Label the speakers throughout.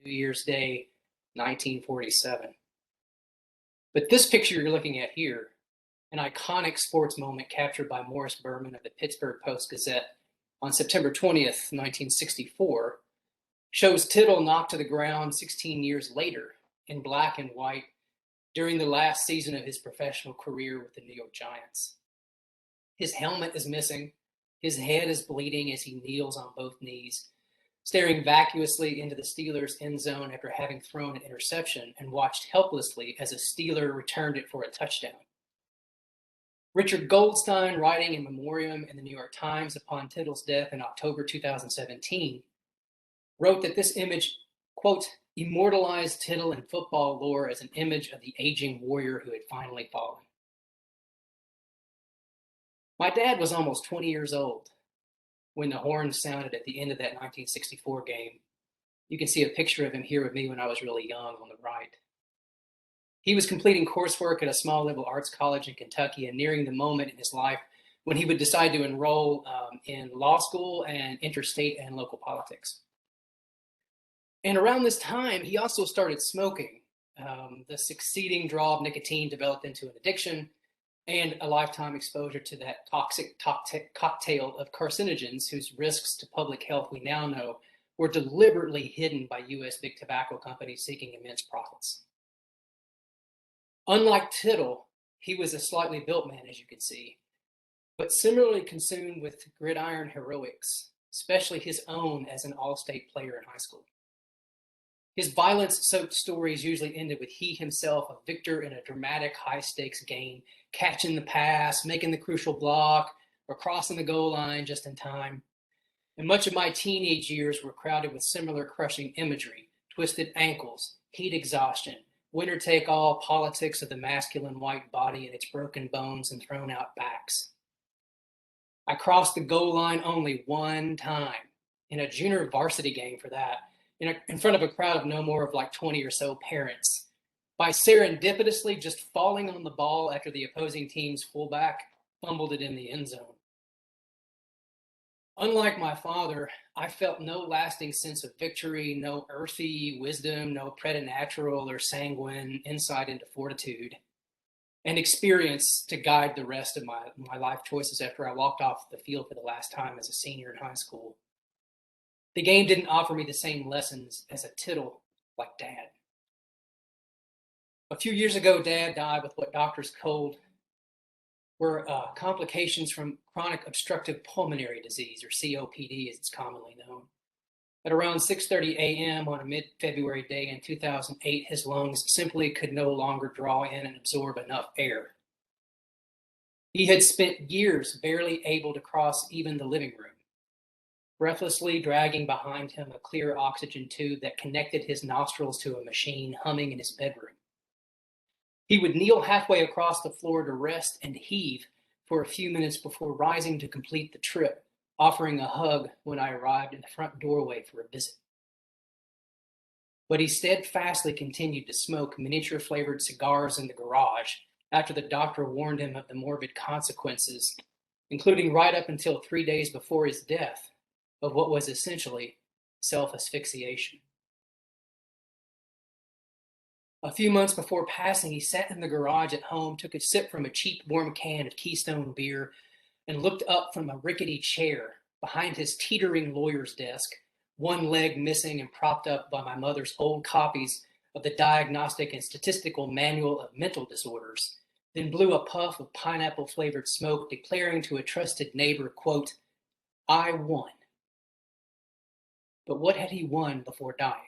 Speaker 1: New Year's Day, 1947. But this picture you're looking at here, an iconic sports moment captured by Morris Berman of the Pittsburgh Post-Gazette on September 20th, 1964, shows Tittle knocked to the ground 16 years later in black and white during the last season of his professional career with the New York Giants. His helmet is missing, his head is bleeding as he kneels on both knees, staring vacuously into the Steelers' end zone after having thrown an interception and watched helplessly as a Steeler returned it for a touchdown. Richard Goldstein, writing in memoriam in the New York Times upon Tittle's death in October 2017, wrote that this image, quote, immortalized Tittle in football lore as an image of the aging warrior who had finally fallen. My dad was almost 20 years old when the horn sounded at the end of that 1964 game. You can see a picture of him here with me when I was really young on the right. He was completing coursework at a small liberal arts college in Kentucky and nearing the moment in his life when he would decide to enroll in law school and interstate and local politics. And around this time, he also started smoking. The succeeding draw of nicotine developed into an addiction and a lifetime exposure to that toxic cocktail of carcinogens whose risks to public health we now know were deliberately hidden by U.S. big tobacco companies seeking immense profits. Unlike Tittle, he was a slightly built man, as you can see, but similarly consumed with gridiron heroics, especially his own as an all-state player in high school. His violence-soaked stories usually ended with he himself a victor in a dramatic high-stakes game, catching the pass, making the crucial block, or crossing the goal line just in time. And much of my teenage years were crowded with similar crushing imagery, twisted ankles, heat exhaustion, winner-take-all politics of the masculine white body and its broken bones and thrown-out backs. I crossed the goal line only one time, in a junior varsity game for that, in front of a crowd of no more of like 20 or so parents, by serendipitously just falling on the ball after the opposing team's fullback fumbled it in the end zone. Unlike my father, I felt no lasting sense of victory, no earthy wisdom, no preternatural or sanguine insight into fortitude, and experience to guide the rest of my life choices after I walked off the field for the last time as a senior in high school. The game didn't offer me the same lessons as a Tittle like Dad. A few years ago, Dad died with what doctors told were complications from chronic obstructive pulmonary disease, or COPD as it's commonly known. At around 6:30 a.m. on a mid-February day in 2008, his lungs simply could no longer draw in and absorb enough air. He had spent years barely able to cross even the living room, breathlessly dragging behind him a clear oxygen tube that connected his nostrils to a machine humming in his bedroom. He would kneel halfway across the floor to rest and heave for a few minutes before rising to complete the trip, offering a hug when I arrived in the front doorway for a visit. But he steadfastly continued to smoke miniature-flavored cigars in the garage after the doctor warned him of the morbid consequences, including right up until 3 days before his death, of what was essentially self-asphyxiation. A few months before passing, he sat in the garage at home, took a sip from a cheap warm can of Keystone beer, and looked up from a rickety chair behind his teetering lawyer's desk, one leg missing and propped up by my mother's old copies of the Diagnostic and Statistical Manual of Mental Disorders, then blew a puff of pineapple-flavored smoke, declaring to a trusted neighbor, quote, "I won." But what had he won before dying?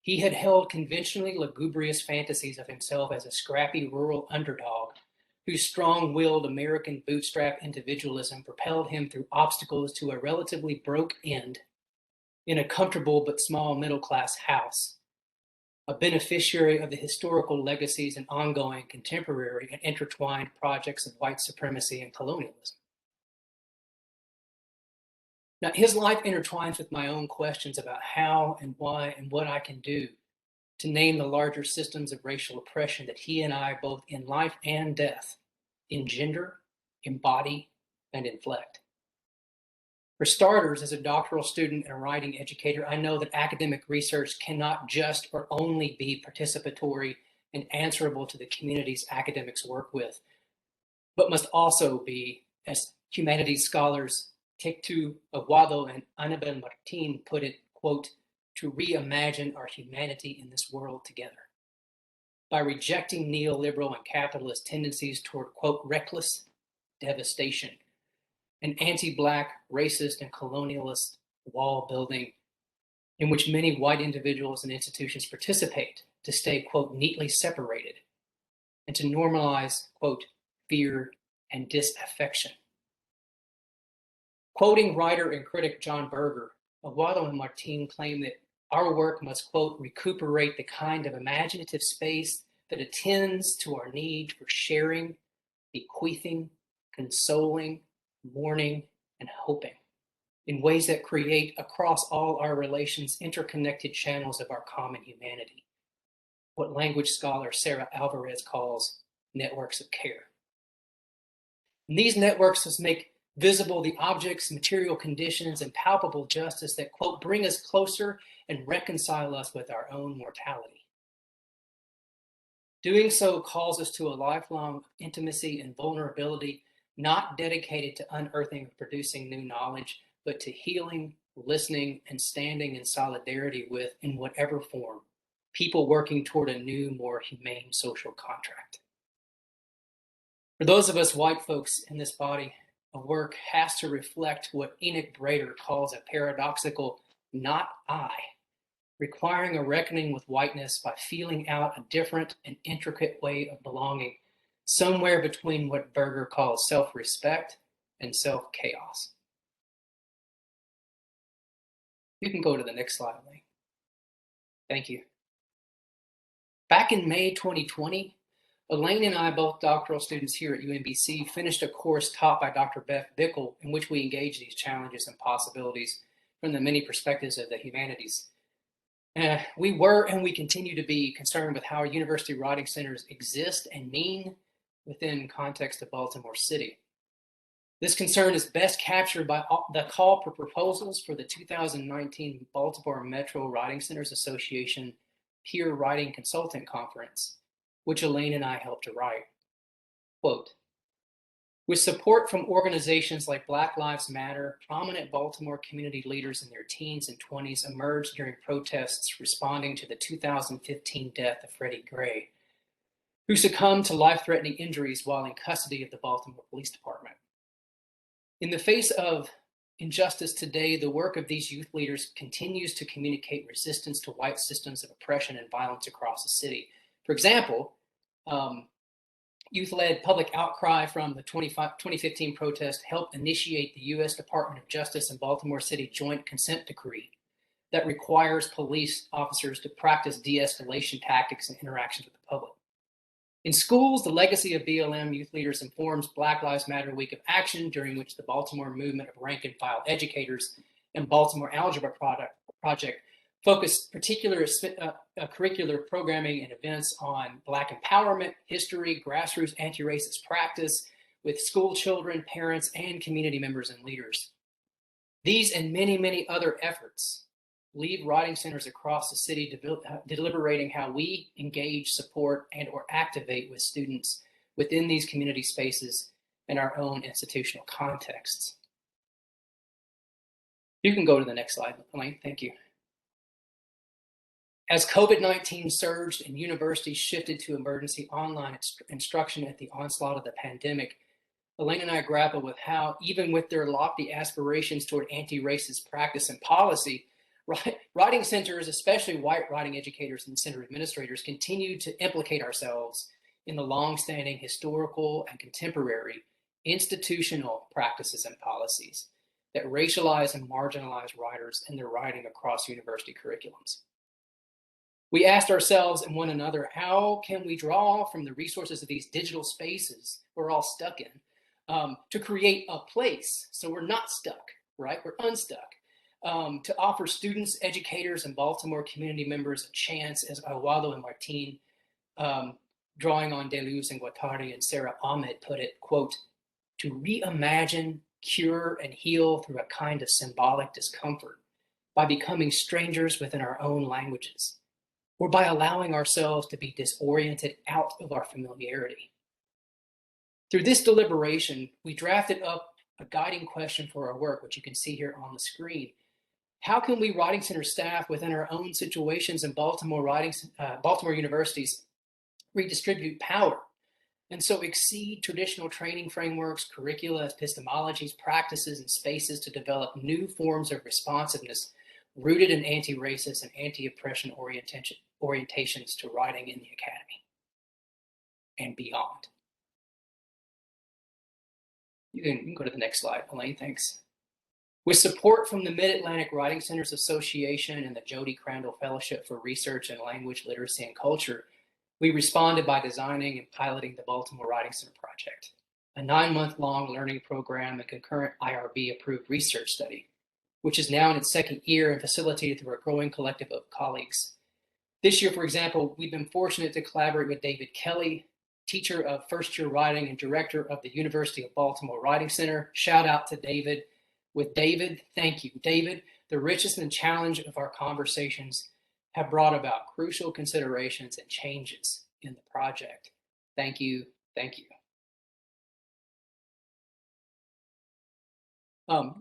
Speaker 1: He had held conventionally lugubrious fantasies of himself as a scrappy rural underdog whose strong-willed American bootstrap individualism propelled him through obstacles to a relatively broke end in a comfortable but small middle-class house, a beneficiary of the historical legacies and ongoing contemporary and intertwined projects of white supremacy and colonialism. Now, his life intertwines with my own questions about how and why and what I can do to name the larger systems of racial oppression that he and I, both in life and death, engender, embody, and inflect. For starters, as a doctoral student and a writing educator, I know that academic research cannot just or only be participatory and answerable to the communities academics work with, but must also be, as humanities scholars Tektu Aguado and Annabel Martin put it, quote, to reimagine our humanity in this world together. By rejecting neoliberal and capitalist tendencies toward, quote, reckless devastation, and anti-Black, racist, and colonialist wall building in which many white individuals and institutions participate to stay, quote, neatly separated, and to normalize, quote, fear and disaffection. Quoting writer and critic John Berger, Aguado and Martin claim that our work must, quote, recuperate the kind of imaginative space that attends to our need for sharing, bequeathing, consoling, mourning, and hoping in ways that create across all our relations interconnected channels of our common humanity, what language scholar Sarah Alvarez calls networks of care. And these networks must make visible the objects, material conditions, and palpable justice that, quote, bring us closer and reconcile us with our own mortality. Doing so calls us to a lifelong intimacy and vulnerability, not dedicated to unearthing or producing new knowledge, but to healing, listening, and standing in solidarity with, in whatever form, people working toward a new, more humane social contract. For those of us white folks in this body of work has to reflect what Enoch Brader calls a paradoxical not I, requiring a reckoning with whiteness by feeling out a different and intricate way of belonging, somewhere between what Berger calls self-respect and self-chaos. You can go to the next slide, Lee. Thank you. Back in May 2020, Elaine and I, both doctoral students here at UMBC, finished a course taught by Dr. Beth Bickle in which we engage these challenges and possibilities from the many perspectives of the humanities. We were and we continue to be concerned with how our university writing centers exist and mean within context of Baltimore City. This concern is best captured by the call for proposals for the 2019 Baltimore Metro Writing Centers Association Peer Writing Consultant Conference, which Elaine and I helped to write. Quote, with support from organizations like Black Lives Matter, prominent Baltimore community leaders in their teens and 20s emerged during protests responding to the 2015 death of Freddie Gray, who succumbed to life-threatening injuries while in custody of the Baltimore Police Department. In the face of injustice today, the work of these youth leaders continues to communicate resistance to white systems of oppression and violence across the city. For example, youth-led public outcry from the 2015 protest helped initiate the U.S. Department of Justice and Baltimore City Joint Consent Decree that requires police officers to practice de-escalation tactics and interactions with the public. In schools, the legacy of BLM youth leaders informs Black Lives Matter Week of Action, during which the Baltimore movement of rank and file educators and Baltimore Algebra Project focused particular curricular programming and events on Black empowerment, history, grassroots anti-racist practice with school children, parents, and community members and leaders. These and many, many other efforts leave writing centers across the city deliberating how we engage, support, and or activate with students within these community spaces in our own institutional contexts. You can go to the next slide, Elaine. Thank you. As COVID-19 surged and universities shifted to emergency online instruction at the onslaught of the pandemic, Elaine and I grapple with how, even with their lofty aspirations toward anti-racist practice and policy, writing centers, especially white writing educators and center administrators, continue to implicate ourselves in the long-standing historical and contemporary institutional practices and policies that racialize and marginalize writers in their writing across university curriculums. We asked ourselves and one another, how can we draw from the resources of these digital spaces we're all stuck in to create a place so we're not stuck, right? We're unstuck. To offer students, educators, and Baltimore community members a chance, as Aguado and Martin, drawing on Deleuze and Guattari and Sarah Ahmed put it, quote, to reimagine cure, and heal through a kind of symbolic discomfort by becoming strangers within our own languages, or by allowing ourselves to be disoriented out of our familiarity. Through this deliberation, we drafted up a guiding question for our work, which you can see here on the screen. How can we Writing Center staff within our own situations in Baltimore University's redistribute power, and so exceed traditional training frameworks, curricula, epistemologies, practices, and spaces to develop new forms of responsiveness rooted in anti-racist and anti-oppression orientations to writing in the academy and beyond? You can go to the next slide, Elaine, thanks. With support from the Mid-Atlantic Writing Centers Association and the Jody Crandall Fellowship for Research in Language, Literacy, and Culture, we responded by designing and piloting the Baltimore Writing Center Project, a 9-month-long learning program and concurrent IRB-approved research study, which is now in its second year and facilitated through a growing collective of colleagues. This year, for example, we've been fortunate to collaborate with David Kelly, teacher of first-year writing and director of the University of Baltimore Writing Center. Shout out to David. With David, thank you. David, the richness and challenge of our conversations have brought about crucial considerations and changes in the project. Thank you, thank you.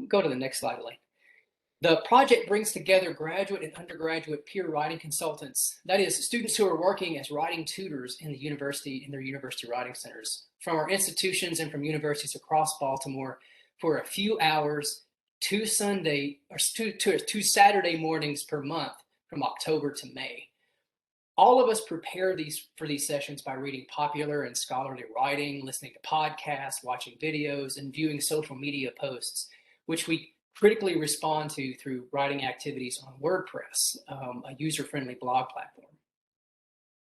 Speaker 1: Go to the next slide, Elaine. The project brings together graduate and undergraduate peer writing consultants, that is, students who are working as writing tutors in the university, in their university writing centers, from our institutions and from universities across Baltimore for a few hours, two Saturday mornings per month from October to May. All of us prepare for these sessions by reading popular and scholarly writing, listening to podcasts, watching videos, and viewing social media posts, which we critically respond to through writing activities on WordPress, a user-friendly blog platform.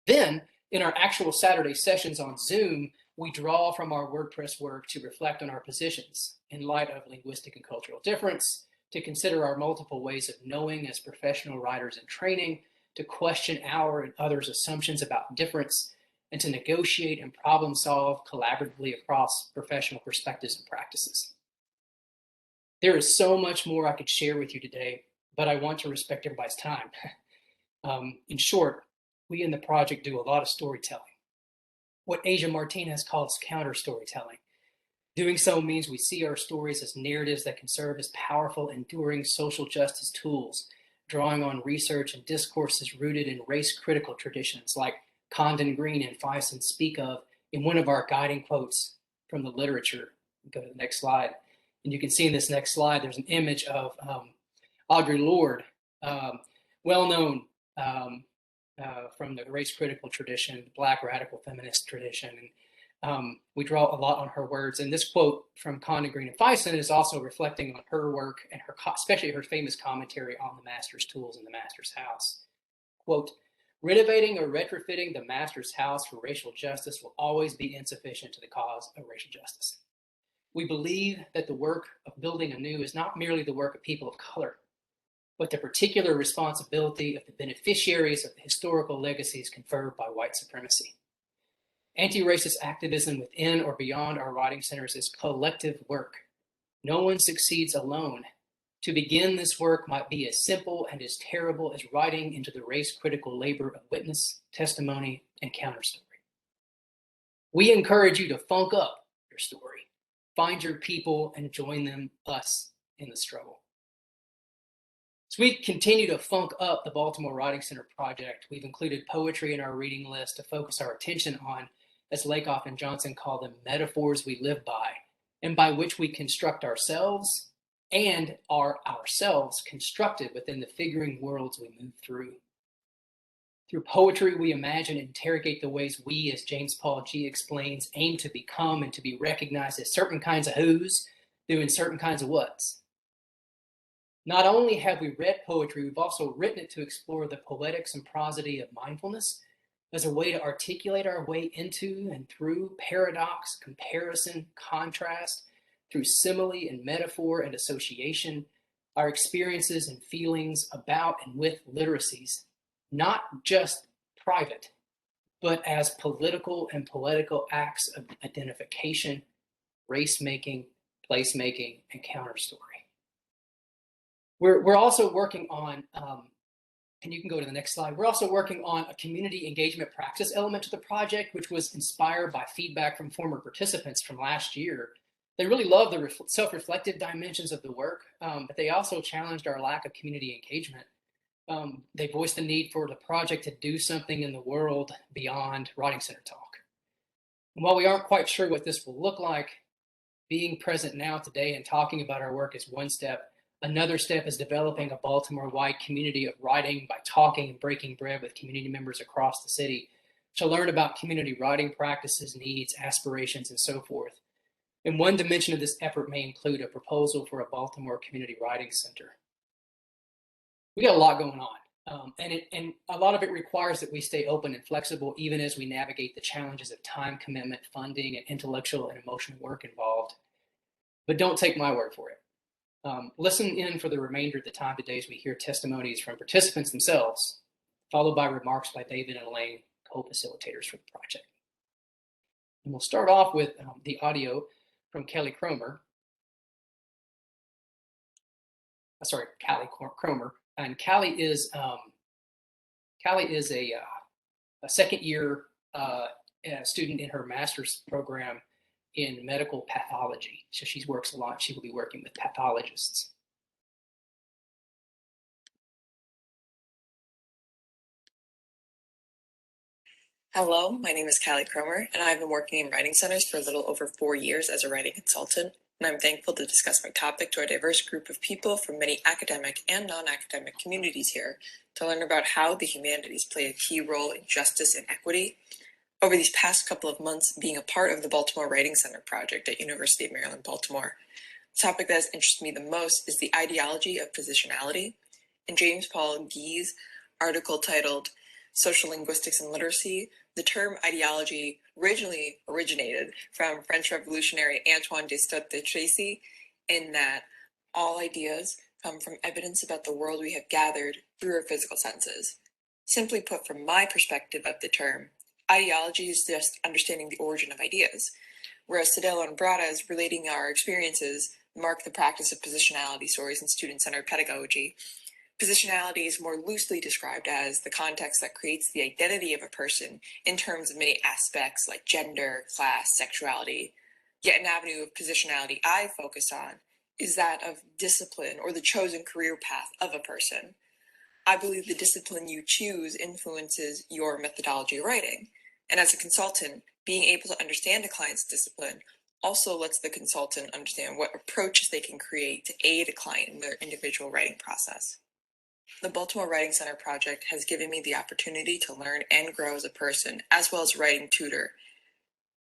Speaker 1: Then, in our actual Saturday sessions on Zoom, we draw from our WordPress work to reflect on our positions in light of linguistic and cultural difference, to consider our multiple ways of knowing as professional writers in training, to question our and others' assumptions about difference, and to negotiate and problem solve collaboratively across professional perspectives and practices. There is so much more I could share with you today, but I want to respect everybody's time. In short, we in the project do a lot of storytelling, what Asia Martinez calls counter storytelling. Doing so means we see our stories as narratives that can serve as powerful, enduring social justice tools, drawing on research and discourses rooted in race-critical traditions like Condon Green and Fison speak of in one of our guiding quotes from the literature. Go to the next slide. And you can see in this next slide, there's an image of Audre Lorde, well-known from the race-critical tradition, the Black radical feminist tradition. And we draw a lot on her words. And this quote from Condon Green and Fison is also reflecting on her work and her, especially her famous commentary on the master's tools in the master's house. Quote, "Renovating or retrofitting the master's house for racial justice will always be insufficient to the cause of racial justice. We believe that the work of building anew is not merely the work of people of color, but the particular responsibility of the beneficiaries of the historical legacies conferred by white supremacy. Anti-racist activism within or beyond our writing centers is collective work. No one succeeds alone. To begin this work might be as simple and as terrible as writing into the race-critical labor of witness, testimony, and counterstory. We encourage you to funk up your story. Find your people and join us in the struggle." So we continue to funk up the Baltimore Writing Center Project. We've included poetry in our reading list to focus our attention on, as Lakoff and Johnson call them, metaphors we live by, and by which we construct ourselves and are ourselves constructed within the figuring worlds we move through. Through poetry, we imagine and interrogate the ways we, as James Paul G. explains, aim to become and to be recognized as certain kinds of who's doing certain kinds of what's. Not only have we read poetry, we've also written it to explore the poetics and prosody of mindfulness as a way to articulate our way into and through paradox, comparison, contrast, through simile and metaphor and association, our experiences and feelings about and with literacies, not just private, but as political and poetical acts of identification, race-making, placemaking, and counterstory. We're also working on, and you can go to the next slide. We're also working on a community engagement practice element to the project, which was inspired by feedback from former participants from last year. They really loved the self-reflective dimensions of the work, but they also challenged our lack of community engagement. They voiced the need for the project to do something in the world beyond Writing Center talk. And while we aren't quite sure what this will look like, being present now today and talking about our work is one step. Another step is developing a Baltimore-wide community of writing by talking and breaking bread with community members across the city to learn about community writing practices, needs, aspirations, and so forth. And one dimension of this effort may include a proposal for a Baltimore Community Writing Center. We got a lot going on, and a lot of it requires that we stay open and flexible even as we navigate the challenges of time commitment, funding, and intellectual and emotional work involved. But don't take my word for it. Listen in for the remainder of the time today as we hear testimonies from participants themselves, followed by remarks by David and Elaine, co-facilitators for the project. And we'll start off with the audio from Kelly Cromer. Callie Cromer. And Callie is a second year student in her master's program in medical pathology. So she works a lot. She will be working with pathologists.
Speaker 2: Hello, my name is Kafi Cromer, and I've been working in writing centers for a little over 4 years as a writing consultant, and I'm thankful to discuss my topic to a diverse group of people from many academic and non-academic communities here to learn about how the humanities play a key role in justice and equity. Over these past couple of months, being a part of the Baltimore Writing Center Project at University of Maryland, Baltimore, the topic that has interested me the most is the ideology of positionality. In James Paul Guy's article titled Social Linguistics and Literacy, the term ideology originally originated from French revolutionary Antoine de Saint-Exupéry, in that all ideas come from evidence about the world we have gathered through our physical senses. Simply put, from my perspective of the term, ideology is just understanding the origin of ideas, whereas Sedelo and Brada's relating our experiences mark the practice of positionality stories in student-centered pedagogy. Positionality is more loosely described as the context that creates the identity of a person in terms of many aspects like gender, class, sexuality. Yet an avenue of positionality I focus on is that of discipline or the chosen career path of a person. I believe the discipline you choose influences your methodology of writing. And as a consultant, being able to understand a client's discipline also lets the consultant understand what approaches they can create to aid a client in their individual writing process. The Baltimore Writing Center Project has given me the opportunity to learn and grow as a person, as well as a writing tutor,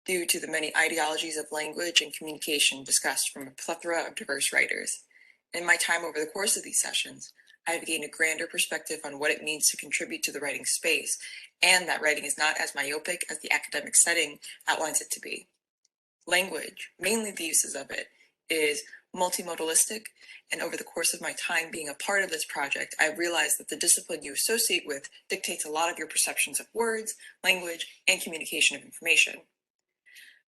Speaker 2: due to the many ideologies of language and communication discussed from a plethora of diverse writers. In my time over the course of these sessions, I have gained a grander perspective on what it means to contribute to the writing space, and that writing is not as myopic as the academic setting outlines it to be. Language, mainly the uses of it, is multimodalistic, and over the course of my time being a part of this project, I realized that the discipline you associate with dictates a lot of your perceptions of words, language, and communication of information.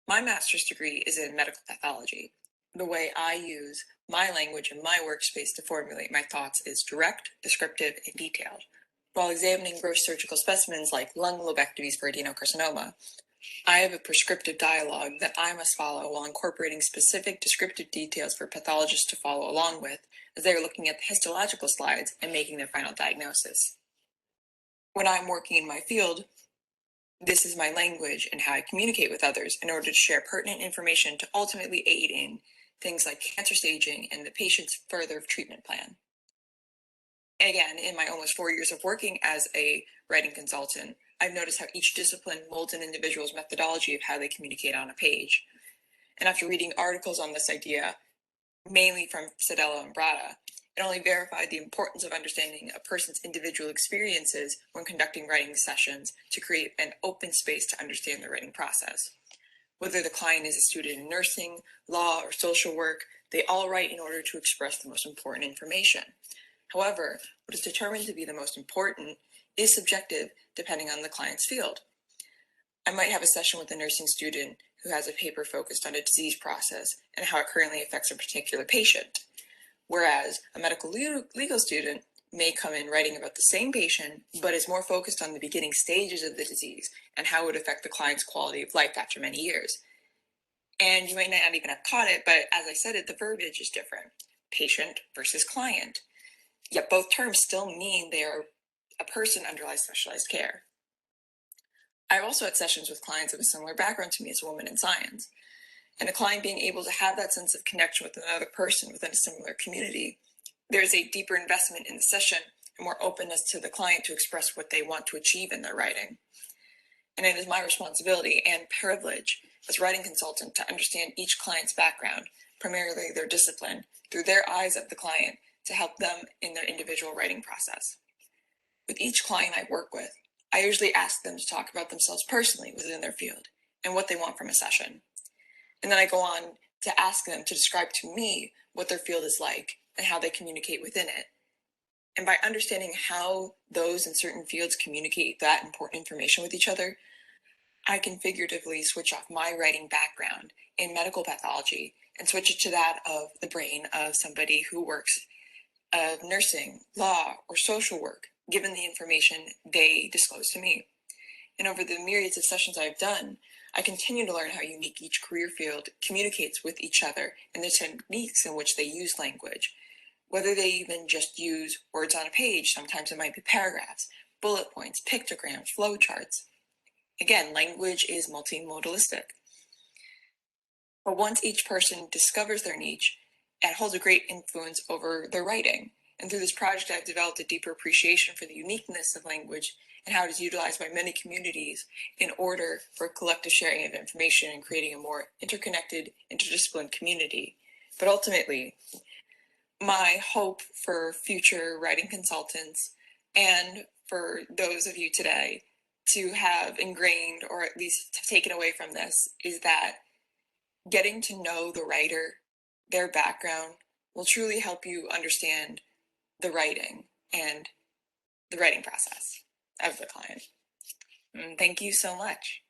Speaker 2: My master's degree is in medical pathology. The way I use my language and my workspace to formulate my thoughts is direct, descriptive, and detailed. While examining gross surgical specimens like lung lobectomies for adenocarcinoma, I have a prescriptive dialogue that I must follow while incorporating specific descriptive details for pathologists to follow along with as they are looking at the histological slides and making their final diagnosis. When I'm working in my field, this is my language and how I communicate with others in order to share pertinent information to ultimately aid in things like cancer staging and the patient's further treatment plan. Again, in my almost 4 years of working as a writing consultant, I've noticed how each discipline molds an individual's methodology of how they communicate on a page. And after reading articles on this idea, mainly from Sedelo and Brada, it only verified the importance of understanding a person's individual experiences when conducting writing sessions to create an open space to understand the writing process. Whether the client is a student in nursing, law, or social work, they all write in order to express the most important information. However, what is determined to be the most important is subjective depending on the client's field. I might have a session with a nursing student who has a paper focused on a disease process and how it currently affects a particular patient. Whereas a medical legal student may come in writing about the same patient, but is more focused on the beginning stages of the disease and how it would affect the client's quality of life after many years. And you might not even have caught it, but as I said it, the verbiage is different. Patient versus client. Yet both terms still mean they are a person underlies specialized care. I've also had sessions with clients of a similar background to me as a woman in science. And a client being able to have that sense of connection with another person within a similar community, there's a deeper investment in the session and more openness to the client to express what they want to achieve in their writing. And it is my responsibility and privilege as writing consultant to understand each client's background, primarily their discipline, through their eyes of the client to help them in their individual writing process. With each client I work with, I usually ask them to talk about themselves personally within their field and what they want from a session. And then I go on to ask them to describe to me what their field is like and how they communicate within it. And by understanding how those in certain fields communicate that important information with each other, I can figuratively switch off my writing background in medical pathology and switch it to that of the brain of somebody who works of nursing, law, or social work, given the information they disclose to me. And over the myriads of sessions I've done, I continue to learn how unique each career field communicates with each other and the techniques in which they use language. Whether they even just use words on a page, sometimes it might be paragraphs, bullet points, pictograms, flowcharts. Again, language is multimodalistic. But once each person discovers their niche, it holds a great influence over their writing. And through this project, I've developed a deeper appreciation for the uniqueness of language and how it is utilized by many communities in order for collective sharing of information and creating a more interconnected, interdisciplinary community. But ultimately, my hope for future writing consultants and for those of you today to have ingrained or at least taken away from this is that getting to know the writer, their background, will truly help you understand the writing and the writing process of the client. And thank you so much.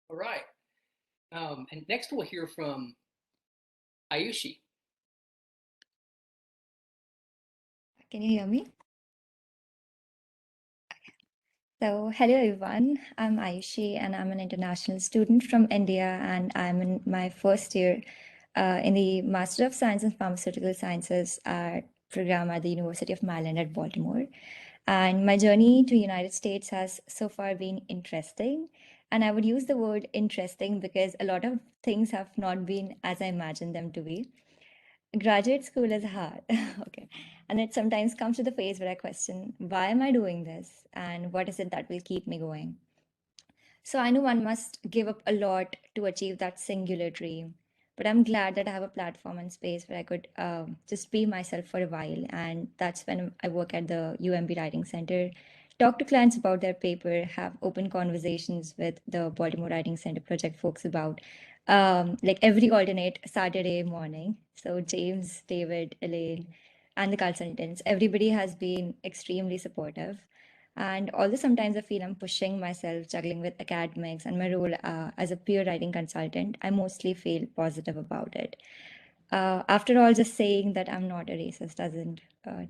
Speaker 1: All right. And next we'll hear from Ayushi.
Speaker 3: Can you hear me? So, hello everyone. I'm Ayushi and I'm an international student from India, and I'm in my first year in the Master of Science in Pharmaceutical Sciences program at the University of Maryland at Baltimore. And my journey to United States has so far been interesting. And I would use the word interesting because a lot of things have not been as I imagined them to be. Graduate school is hard. Okay. And it sometimes comes to the phase where I question, why am I doing this? And what is it that will keep me going? So I know one must give up a lot to achieve that singular dream. But I'm glad that I have a platform and space where I could just be myself for a while. And that's when I work at the UMB Writing Center, talk to clients about their paper, have open conversations with the Baltimore Writing Center Project folks about like every alternate Saturday morning. So James, David, Elaine, and the consultants, everybody has been extremely supportive. And although sometimes I feel I'm pushing myself, juggling with academics and my role as a peer writing consultant, I mostly feel positive about it. After all, just saying that I'm not a racist doesn't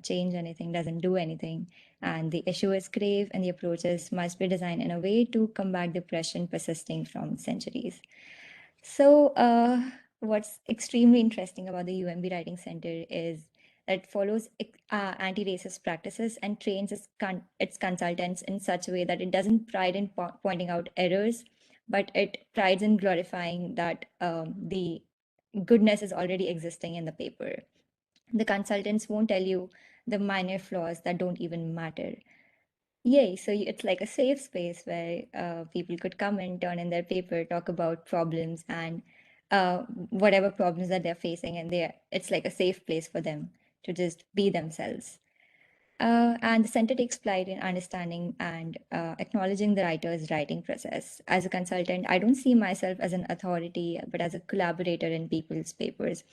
Speaker 3: change anything, doesn't do anything. And the issue is grave, and the approaches must be designed in a way to combat depression persisting from centuries. So, what's extremely interesting about the UMB Writing Center is that it follows anti-racist practices and trains its consultants in such a way that it doesn't pride in pointing out errors, but it prides in glorifying that the goodness is already existing in the paper. The consultants won't tell you the minor flaws that don't even matter. Yay, so it's like a safe space where people could come and turn in their paper, talk about problems and whatever problems that they're facing, and it's like a safe place for them to just be themselves. And the center takes pride in understanding and acknowledging the writer's writing process. As a consultant, I don't see myself as an authority, but as a collaborator in people's papers.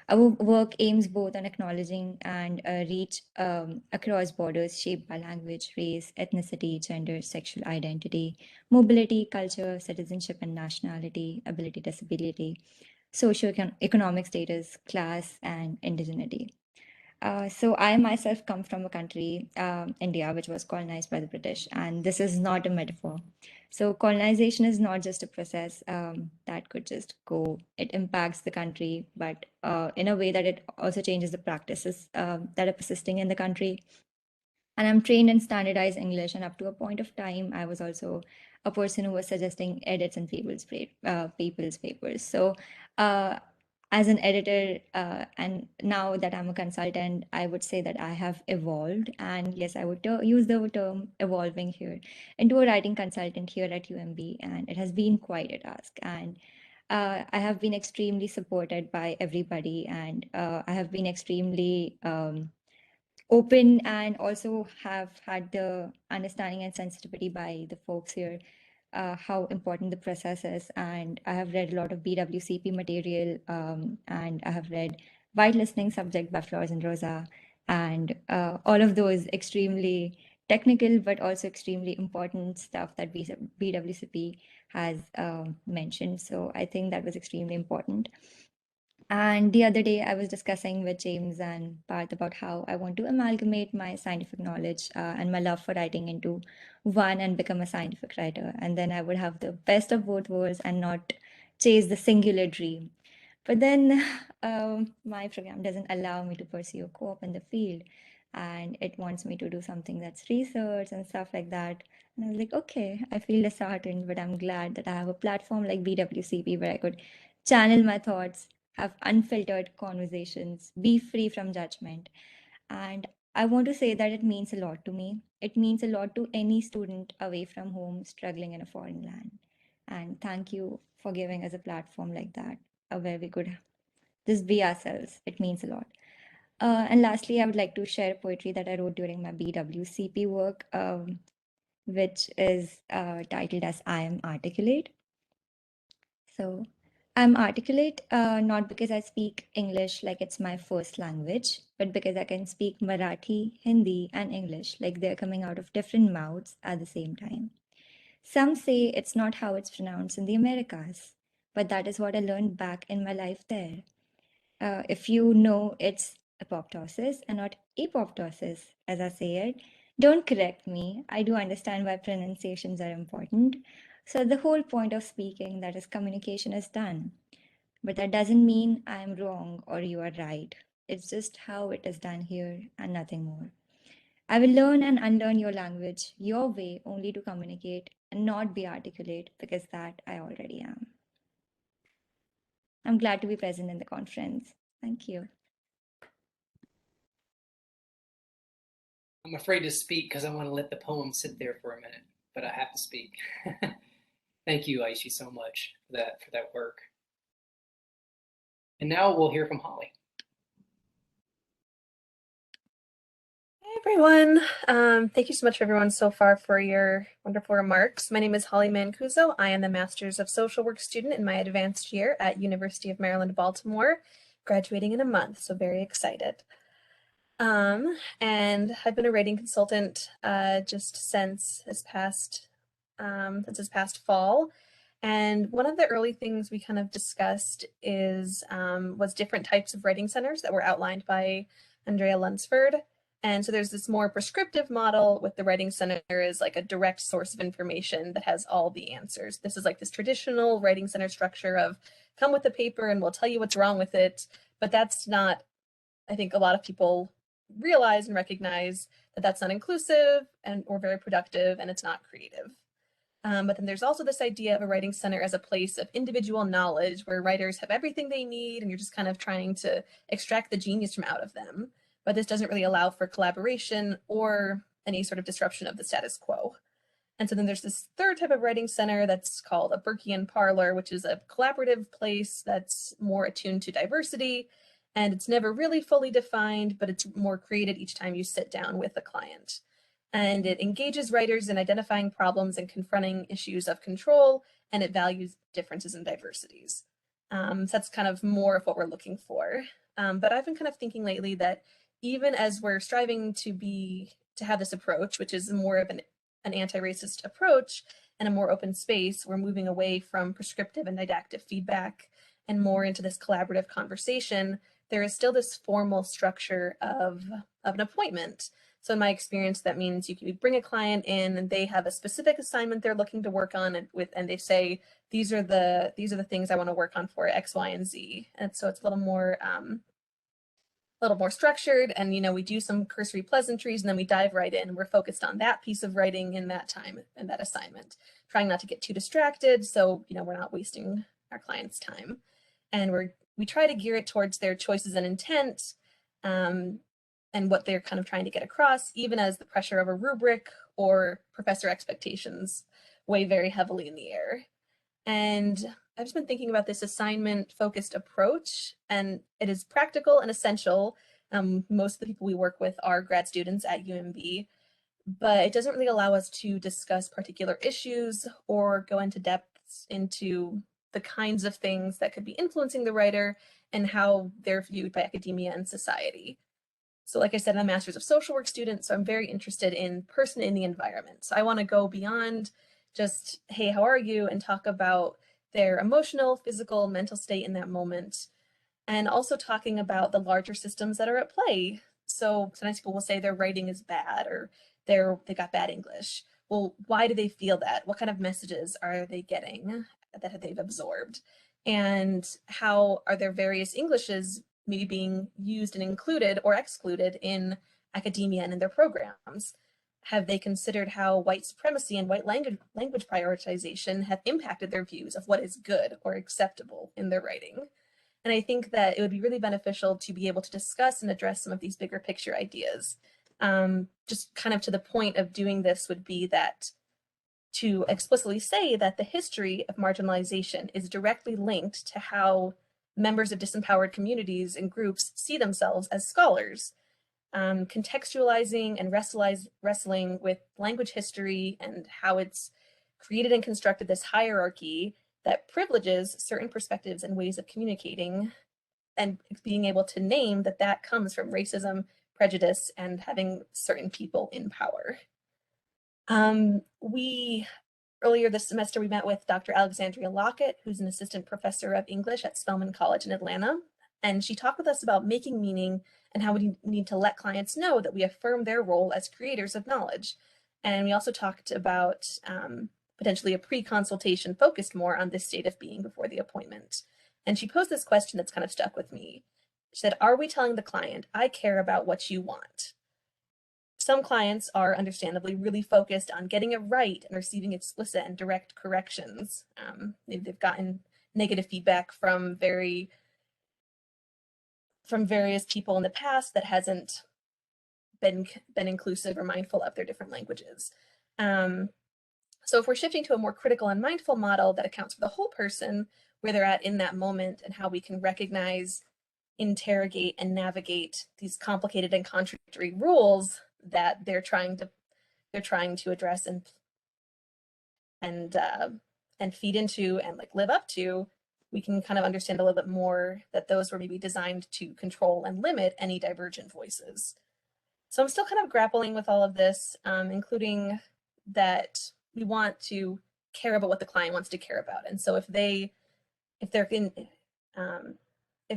Speaker 3: Our work aims both on acknowledging and reach across borders shaped by language, race, ethnicity, gender, sexual identity, mobility, culture, citizenship and nationality, ability, disability, socio-economic status, class, and indigeneity. So I myself come from a country, India, which was colonized by the British, and this is not a metaphor. So colonization is not just a process that could just go. It impacts the country, but in a way that it also changes the practices that are persisting in the country. And I'm trained in standardized English, and up to a point of time, I was also a person who was suggesting edits in people's papers. So uh, as an editor, and now that I'm a consultant, I would say that I have evolved. And yes, I would use the term evolving here into a writing consultant here at UMB. And it has been quite a task. And I have been extremely supported by everybody. And I have been extremely open and also have had the understanding and sensitivity by the folks here how important the process is. And I have read a lot of BWCP material, and I have read White Listening Subject by Flores and Rosa, and all of those extremely technical but also extremely important stuff that BWCP has mentioned. So I think that was extremely important. And the other day, I was discussing with James and Parth about how I want to amalgamate my scientific knowledge and my love for writing into one and become a scientific writer. And then I would have the best of both worlds and not chase the singular dream. But then my program doesn't allow me to pursue a co-op in the field, and it wants me to do something that's research and stuff like that. And I was like, okay, I feel disheartened, but I'm glad that I have a platform like BWCP where I could channel my thoughts, have unfiltered conversations, be free from judgment. And I want to say that it means a lot to me. It means a lot to any student away from home struggling in a foreign land. And thank you for giving us a platform like that, where we could just be ourselves. It means a lot. And lastly, I would like to share poetry that I wrote during my BWCP work, which is titled as I Am Articulate. So I'm articulate not because I speak English like it's my first language, but because I can speak Marathi, Hindi, and English like they're coming out of different mouths at the same time. Some say it's not how it's pronounced in the Americas, but that is what I learned back in my life there. If you know it's apoptosis and not apoptosis, as I say it, don't correct me. I do understand why pronunciations are important. So the whole point of speaking, that is communication, is done. But that doesn't mean I'm wrong or you are right. It's just how it is done here and nothing more. I will learn and unlearn your language, your way, only to communicate and not be articulate, because that I already am. I'm glad to be present in the conference. Thank you.
Speaker 1: I'm afraid to speak because I want to let the poem sit there for a minute, but I have to speak. Thank you, Aishi, so much for that work. And now we'll hear from Holly.
Speaker 4: Hey everyone. Thank you so much, everyone, so far for your wonderful remarks. My name is Holly Mancuso. I am the Master's of Social Work student in my advanced year at University of Maryland, Baltimore, graduating in a month, so very excited. And I've been a writing consultant just since this past fall. And one of the early things we kind of discussed was different types of writing centers that were outlined by Andrea Lunsford. And so there's this more prescriptive model with the writing center is like a direct source of information that has all the answers. This is like this traditional writing center structure of come with the paper and we'll tell you what's wrong with it. But that's not, I think a lot of people realize and recognize that that's not inclusive or very productive, and it's not creative. But then there's also this idea of a writing center as a place of individual knowledge where writers have everything they need and you're just kind of trying to extract the genius from out of them. But this doesn't really allow for collaboration or any sort of disruption of the status quo. And so then there's this third type of writing center that's called a Burkean parlor, which is a collaborative place that's more attuned to diversity And it's never really fully defined, but it's more created each time you sit down with a client. And it engages writers in identifying problems and confronting issues of control, and it values differences and diversities. So that's kind of more of what we're looking for. But I've been kind of thinking lately that even as we're striving to have this approach, which is more of an anti-racist approach and a more open space, we're moving away from prescriptive and didactic feedback and more into this collaborative conversation. There is still this formal structure of an appointment. So in my experience, that means you bring a client in and they have a specific assignment they're looking to work on, and they say, these are the things I want to work on for X, Y, and Z. And so it's a little more structured, and we do some cursory pleasantries, and then we dive right in. We're focused on that piece of writing in that time and that assignment, trying not to get too distracted, so we're not wasting our clients' time. And we try to gear it towards their choices and intent, and what they're kind of trying to get across, even as the pressure of a rubric or professor expectations weigh very heavily in the air. And I've just been thinking about this assignment-focused approach, and it is practical and essential. Most of the people we work with are grad students at UMB, but it doesn't really allow us to discuss particular issues or go into depths into the kinds of things that could be influencing the writer and how they're viewed by academia and society. So like I said, I'm a Master's of Social Work student, so I'm very interested in person in the environment. So I want to go beyond just, hey, how are you? And talk about their emotional, physical, mental state in that moment. And also talking about the larger systems that are at play. So sometimes people will say their writing is bad, or they got bad English. Well, why do they feel that? What kind of messages are they getting that they've absorbed? And how are their various Englishes maybe being used and included or excluded in academia and in their programs? Have they considered how white supremacy and white language prioritization have impacted their views of what is good or acceptable in their writing? And I think that it would be really beneficial to be able to discuss and address some of these bigger picture ideas. Just kind of to the point of doing this would be that to explicitly say that the history of marginalization is directly linked to how members of disempowered communities and groups see themselves as scholars, contextualizing and wrestling with language history and how it's created and constructed this hierarchy that privileges certain perspectives and ways of communicating, and being able to name that comes from racism, prejudice, and having certain people in power. Earlier this semester, we met with Dr. Alexandria Lockett, who's an assistant professor of English at Spelman College in Atlanta. And she talked with us about making meaning and how we need to let clients know that we affirm their role as creators of knowledge. And we also talked about potentially a pre-consultation focused more on this state of being before the appointment. And she posed this question that's kind of stuck with me. She said, are we telling the client, I care about what you want? Some clients are understandably really focused on getting it right and receiving explicit and direct corrections. They've gotten negative feedback from various people in the past that hasn't been inclusive or mindful of their different languages. So if we're shifting to a more critical and mindful model that accounts for the whole person, where they're at in that moment, and how we can recognize, interrogate, and navigate these complicated and contradictory rules that they're trying to address and feed into and live up to, we can kind of understand a little bit more that those were maybe designed to control and limit any divergent voices. So I'm still kind of grappling with all of this, including that we want to care about what the client wants to care about. And so if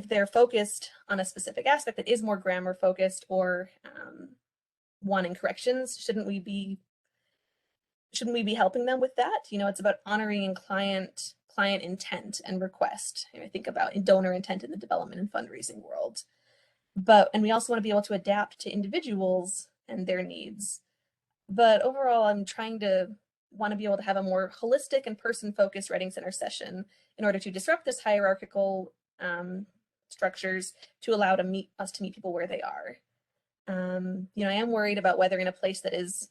Speaker 4: they're focused on a specific aspect that is more grammar focused or wanting corrections, shouldn't we be helping them with that? It's about honoring client intent and request. I think about donor intent in the development and fundraising world. And we also want to be able to adapt to individuals and their needs. But overall, I'm want to be able to have a more holistic and person-focused writing center session in order to disrupt this hierarchical structures to allow us to meet people where they are. I am worried about whether in a place that is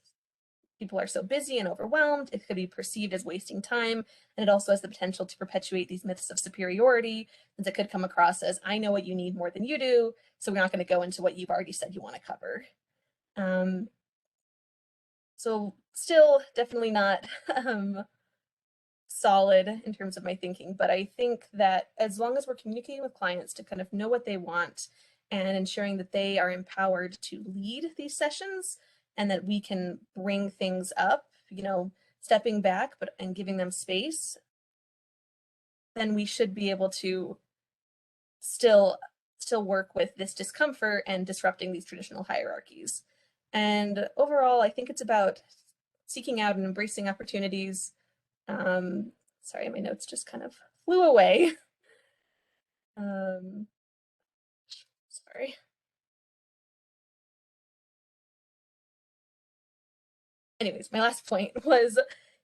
Speaker 4: people are so busy and overwhelmed, it could be perceived as wasting time. And it also has the potential to perpetuate these myths of superiority, since it could come across as, I know what you need more than you do, so we're not going to go into what you've already said you want to cover. So still definitely not solid in terms of my thinking, but I think that as long as we're communicating with clients to kind of know what they want and ensuring that they are empowered to lead these sessions and that we can bring things up, you know, stepping back and giving them space, then we should be able to still work with this discomfort and disrupting these traditional hierarchies. And overall, I think it's about seeking out and embracing opportunities. Sorry, my notes just kind of flew away. Sorry. Anyways, my last point was,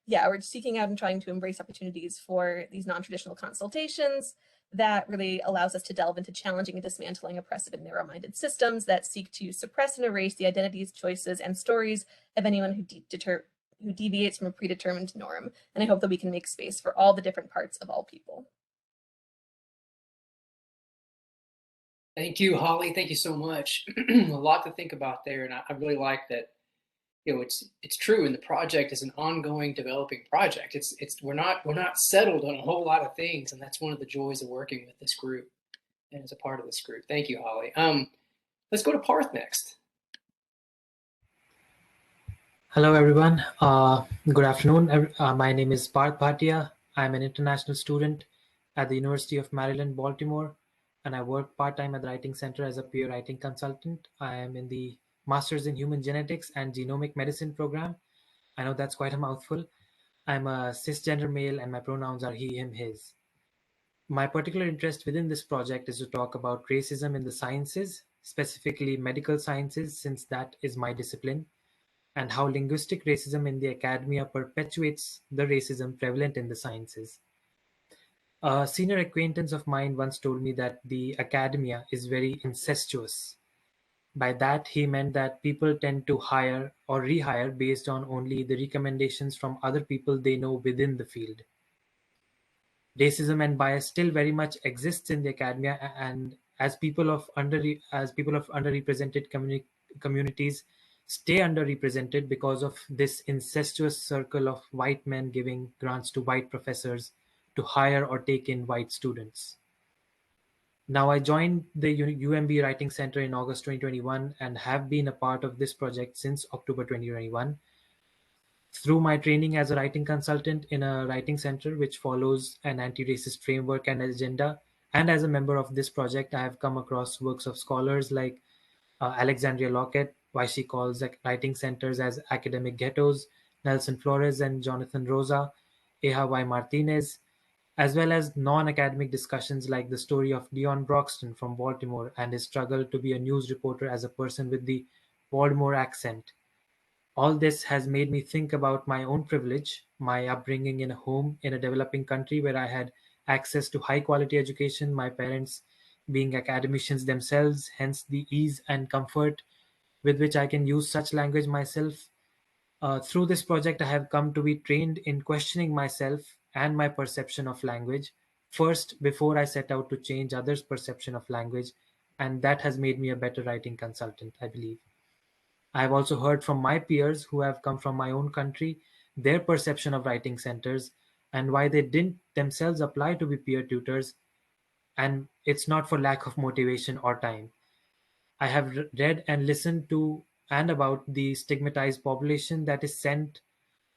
Speaker 4: yeah, we're seeking out and trying to embrace opportunities for these non-traditional consultations that really allows us to delve into challenging and dismantling oppressive and narrow-minded systems that seek to suppress and erase the identities, choices, and stories of anyone who deviates from a predetermined norm. And I hope that we can make space for all the different parts of all people.
Speaker 1: Thank you, Holly. Thank you so much. A lot to think about there, and I really like that. You know, it's true, and the project is an ongoing, developing project. We're not settled on a whole lot of things, and that's one of the joys of working with this group and as a part of this group. Thank you, Holly. Let's go to Parth next.
Speaker 5: Hello, everyone. Good afternoon. My name is Parth Bhatia. I'm an international student at the University of Maryland, Baltimore, and I work part-time at the Writing Center as a peer writing consultant. I am in the Masters in Human Genetics and Genomic Medicine program. I know that's quite a mouthful. I'm a cisgender male and my pronouns are he, him, his. My particular interest within this project is to talk about racism in the sciences, specifically medical sciences, since that is my discipline, and how linguistic racism in the academia perpetuates the racism prevalent in the sciences. A senior acquaintance of mine once told me that the academia is very incestuous. By that, he meant that people tend to hire or rehire based on only the recommendations from other people they know within the field. Racism and bias still very much exists in the academia, and as people of underrepresented communities stay underrepresented because of this incestuous circle of white men giving grants to white professors to hire or take in white students. Now, I joined the UMB Writing Center in August 2021 and have been a part of this project since October 2021. Through my training as a writing consultant in a writing center which follows an anti-racist framework and agenda, and as a member of this project, I have come across works of scholars like Alexandria Lockett, why she calls writing centers as academic ghettos, Nelson Flores and Jonathan Rosa, Eha Y. Martinez, as well as non-academic discussions like the story of Dion Broxton from Baltimore and his struggle to be a news reporter as a person with the Baltimore accent. All this has made me think about my own privilege, my upbringing in a home in a developing country where I had access to high-quality education, my parents being academicians themselves, hence the ease and comfort with which I can use such language myself. Through this project, I have come to be trained in questioning myself and my perception of language first before I set out to change others' perception of language, and that has made me a better writing consultant, I believe. I have also heard from my peers who have come from my own country, their perception of writing centers and why they didn't themselves apply to be peer tutors, and it's not for lack of motivation or time. I have read and listened to and about the stigmatized population that is sent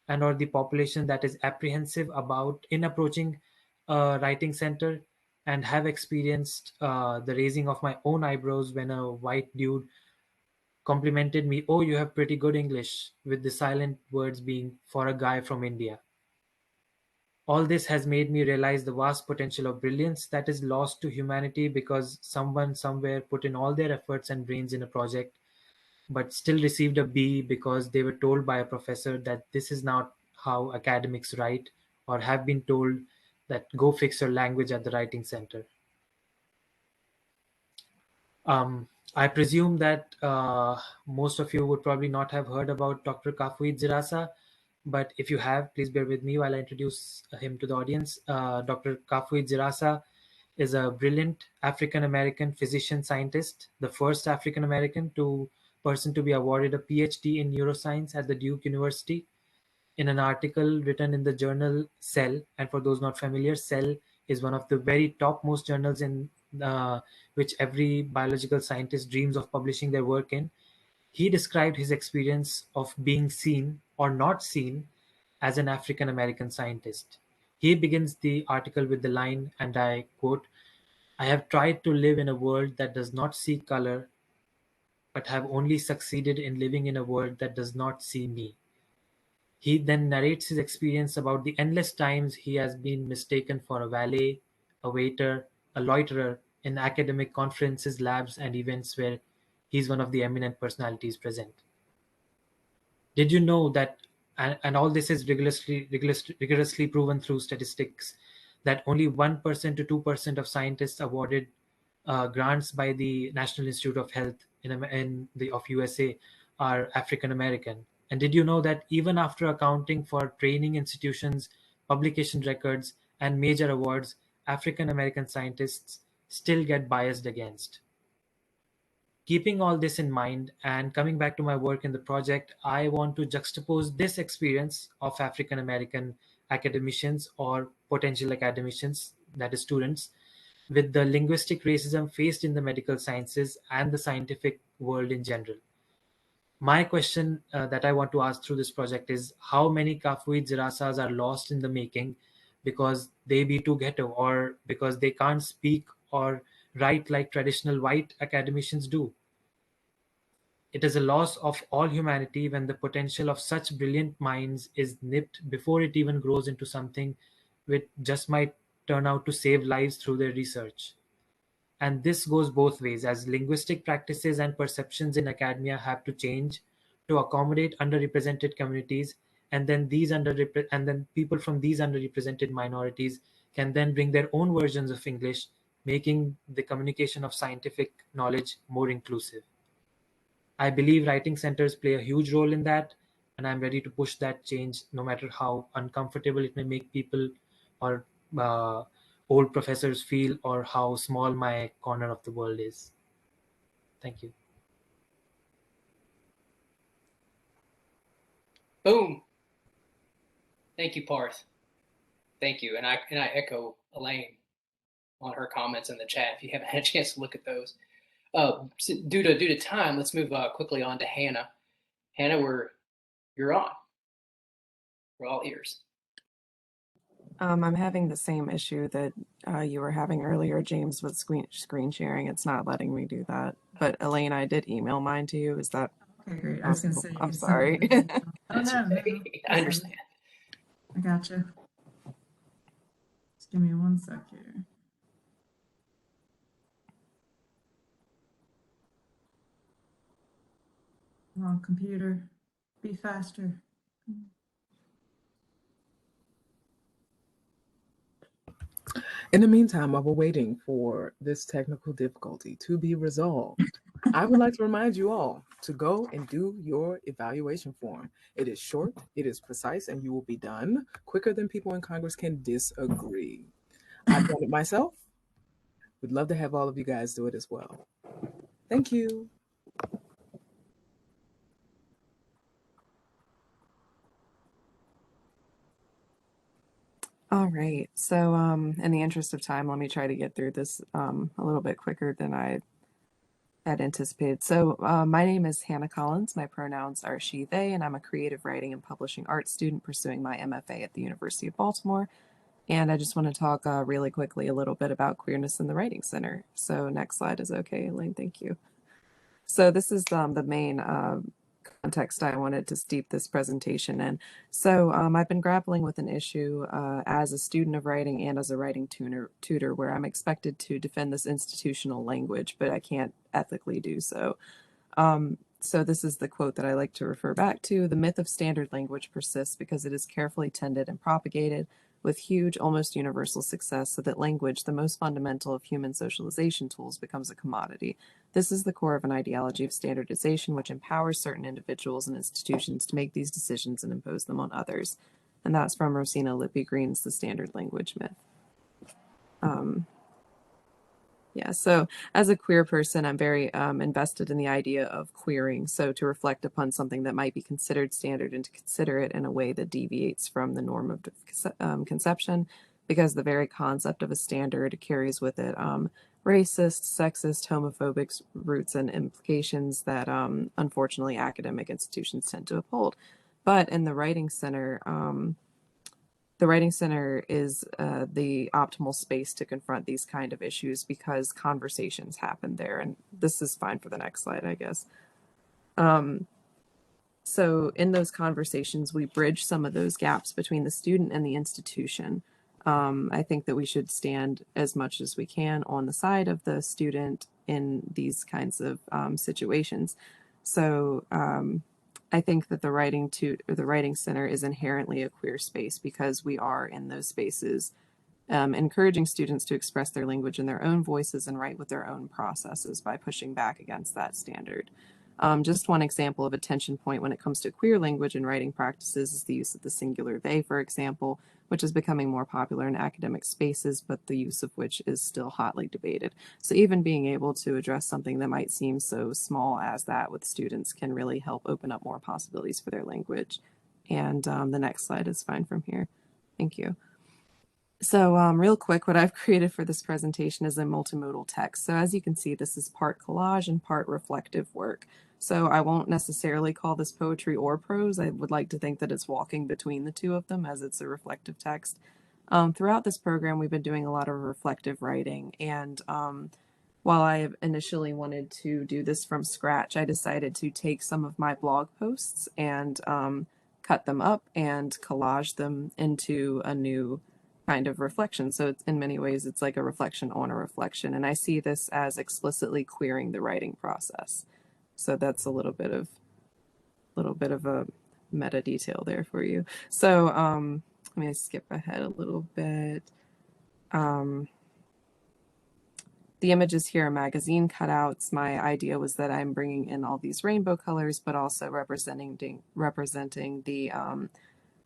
Speaker 5: and or the population that is apprehensive about in approaching a writing center, and have experienced the raising of my own eyebrows when a white dude complimented me, "Oh, you have pretty good English," with the silent words being "for a guy from India." All this has made me realize the vast potential of brilliance that is lost to humanity because someone somewhere put in all their efforts and brains in a project, but still received a B because they were told by a professor that this is not how academics write, or have been told that go fix your language at the writing center. I presume that most of you would probably not have heard about Dr. Kafi Zarassa, but if you have, please bear with me while I introduce him to the audience. Dr. Kafi Zarassa is a brilliant African-American physician scientist, the first African-American person to be awarded a PhD in neuroscience at the Duke University. In an article written in the journal Cell, and for those not familiar, Cell is one of the very topmost journals in which every biological scientist dreams of publishing their work in. He described his experience of being seen or not seen as an African American scientist. He begins the article with the line, and I quote, "I have tried to live in a world that does not see color, but have only succeeded in living in a world that does not see me." He then narrates his experience about the endless times he has been mistaken for a valet, a waiter, a loiterer in academic conferences, labs, and events where he's one of the eminent personalities present. Did you know that, and all this is rigorously proven through statistics, that only 1% to 2% of scientists awarded grants by the National Institute of Health of USA are African American? And did you know that even after accounting for training institutions, publication records, and major awards, African American scientists still get biased against? Keeping all this in mind and coming back to my work in the project, I want to juxtapose this experience of African American academicians or potential academicians, that is students, with the linguistic racism faced in the medical sciences and the scientific world in general. My question that I want to ask through this project is, how many Kafi Zarassas are lost in the making because they be too ghetto, or because they can't speak or write like traditional white academicians do? It is a loss of all humanity when the potential of such brilliant minds is nipped before it even grows into something which just might turn out to save lives through their research. And this goes both ways, as linguistic practices and perceptions in academia have to change to accommodate underrepresented communities, and then people from these underrepresented minorities can then bring their own versions of English, making the communication of scientific knowledge more inclusive. I believe writing centers play a huge role in that, and I'm ready to push that change no matter how uncomfortable it may make people or old professors feel, or how small my corner of the world is. Thank you.
Speaker 1: Boom. Thank you, Parth. Thank you. And I echo Elaine on her comments in the chat if you haven't had a chance to look at those. Due to time, let's move quickly on to Hannah. Hannah, you're on. We're all ears.
Speaker 6: I'm having the same issue that you were having earlier, James, with screen sharing. It's not letting me do that. But Elaine, I did email mine to you. Is that
Speaker 7: okay? Great. I was going to say.
Speaker 6: I'm sorry.
Speaker 7: Oh, no.
Speaker 1: I understand.
Speaker 7: I gotcha. Just give me one sec here. Wrong computer. Be faster.
Speaker 8: In the meantime, while we're waiting for this technical difficulty to be resolved, I would like to remind you all to go and do your evaluation form. It is short, it is precise, and you will be done quicker than people in Congress can disagree. I've done it myself. We'd love to have all of you guys do it as well. Thank you.
Speaker 6: All right. So in the interest of time, let me try to get through this a little bit quicker than I had anticipated. So my name is Hannah Collins. My pronouns are she, they, and I'm a creative writing and publishing arts student pursuing my MFA at the University of Baltimore. And I just want to talk really quickly a little bit about queerness in the Writing Center. So next slide is okay, Elaine, thank you. So this is the main context I wanted to steep this presentation in. So I've been grappling with an issue as a student of writing and as a writing tutor where I'm expected to defend this institutional language, but I can't ethically do so. So this is the quote that I like to refer back to. "The myth of standard language persists because it is carefully tended and propagated with huge, almost universal success, so that language, the most fundamental of human socialization tools, becomes a commodity. This is the core of an ideology of standardization, which empowers certain individuals and institutions to make these decisions and impose them on others. And that's from Rosina Lippi Green's The Standard Language Myth. Yeah, so as a queer person, I'm very invested in the idea of queering. So to reflect upon something that might be considered standard and to consider it in a way that deviates from the norm of conception, because the very concept of a standard carries with it racist, sexist, homophobic roots and implications that unfortunately academic institutions tend to uphold. But in the Writing Center, the Writing Center is the optimal space to confront these kind of issues because conversations happen there. And this is fine for the next slide, I guess. So in those conversations, we bridge some of those gaps between the student and the institution. I think that we should stand as much as we can on the side of the student in these kinds of situations. So I think that the Writing Center is inherently a queer space because we are in those spaces, encouraging students to express their language in their own voices and write with their own processes by pushing back against that standard. Just one example of a tension point when it comes to queer language and writing practices is the use of the singular they, for example, which is becoming more popular in academic spaces, but the use of which is still hotly debated. So even being able to address something that might seem so small as that with students can really help open up more possibilities for their language. And the next slide is fine from here. Thank you. So real quick, what I've created for this presentation is a multimodal text. So as you can see, this is part collage and part reflective work. So I won't necessarily call this poetry or prose. I would like to think that it's walking between the two of them as it's a reflective text. Throughout this program, we've been doing a lot of reflective writing. And while I initially wanted to do this from scratch, I decided to take some of my blog posts and cut them up and collage them into a new kind of reflection. So it's, in many ways, it's like a reflection on a reflection. And I see this as explicitly queering the writing process. So that's a little bit of a meta detail there for you. So let me skip ahead a little bit. The images here are magazine cutouts. My idea was that I'm bringing in all these rainbow colors, but also representing the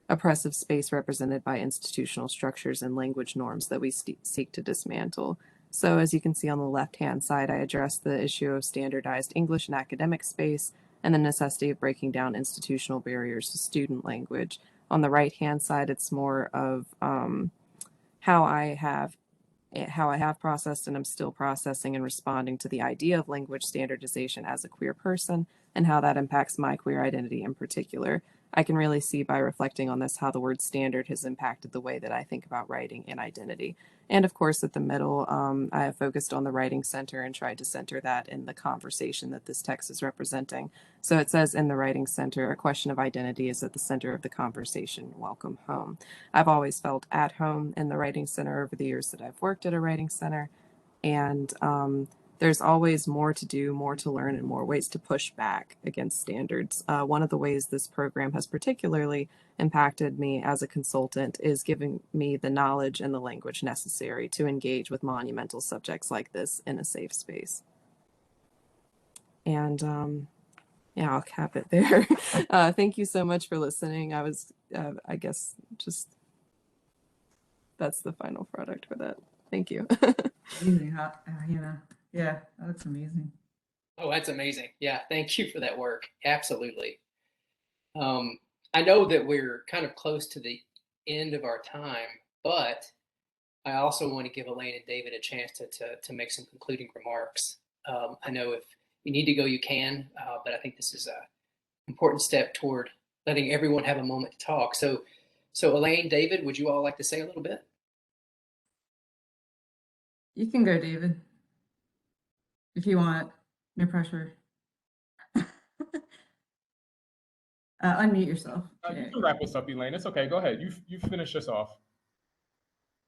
Speaker 6: oppressive space represented by institutional structures and language norms that we seek to dismantle. So as you can see on the left-hand side, I address the issue of standardized English in academic space and the necessity of breaking down institutional barriers to student language. On the right-hand side, it's more of how I have processed and I'm still processing and responding to the idea of language standardization as a queer person and how that impacts my queer identity in particular. I can really see by reflecting on this how the word standard has impacted the way that I think about writing and identity. And of course, at the middle, I have focused on the Writing Center and tried to center that in the conversation that this text is representing. So it says in the Writing Center, a question of identity is at the center of the conversation. Welcome home. I've always felt at home in the Writing Center over the years that I've worked at a Writing Center. And there's always more to do, more to learn, and more ways to push back against standards. One of the ways this program has particularly impacted me as a consultant is giving me the knowledge and the language necessary to engage with monumental subjects like this in a safe space. And yeah, I'll cap it there. Thank you so much for listening. I guess just that's the final product for that. Thank you.
Speaker 7: Amazing, yeah, that's amazing.
Speaker 1: Oh, that's amazing. Yeah, thank you for that work. Absolutely. I know that we're kind of close to the end of our time, but I also want to give Elaine and David a chance to make some concluding remarks. I know if you need to go, you can, but I think this is an important step toward letting everyone have a moment to talk. So Elaine, David, would you all like to say a little bit?
Speaker 7: You can go, David, if you want. No pressure. Unmute yourself.
Speaker 9: You can wrap us up, Elaine. It's okay. Go ahead. You finish us off.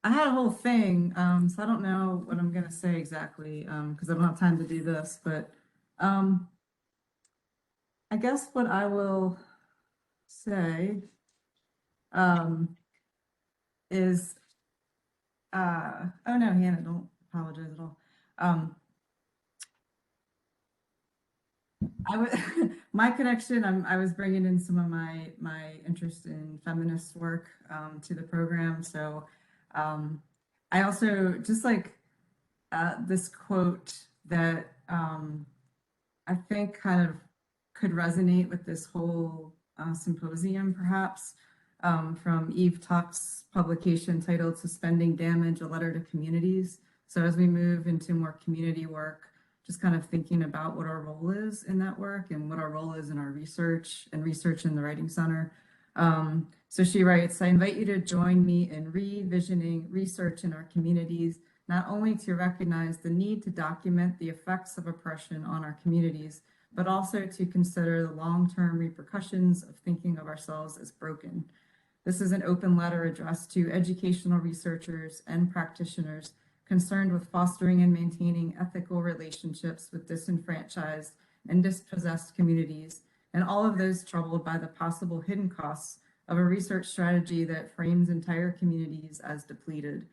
Speaker 7: I had a whole thing, so I don't know what I'm going to say exactly because I don't have time to do this, but I guess what I will say is, oh no, Hannah, don't apologize at all. My connection, I was bringing in some of my interest in feminist work to the program. So I also just like this quote that I think kind of could resonate with this whole symposium, perhaps, from Eve Tuck's publication titled Suspending Damage, A Letter to Communities. So as we move into more community work, just kind of thinking about what our role is in that work and what our role is in our research and research in the Writing Center. So she writes, I invite you to join me in revisioning research in our communities, not only to recognize the need to document the effects of oppression on our communities, but also to consider the long-term repercussions of thinking of ourselves as broken. This is an open letter addressed to educational researchers and practitioners concerned with fostering and maintaining ethical relationships with disenfranchised and dispossessed communities, and all of those troubled by the possible hidden costs of a research strategy that frames entire communities as depleted.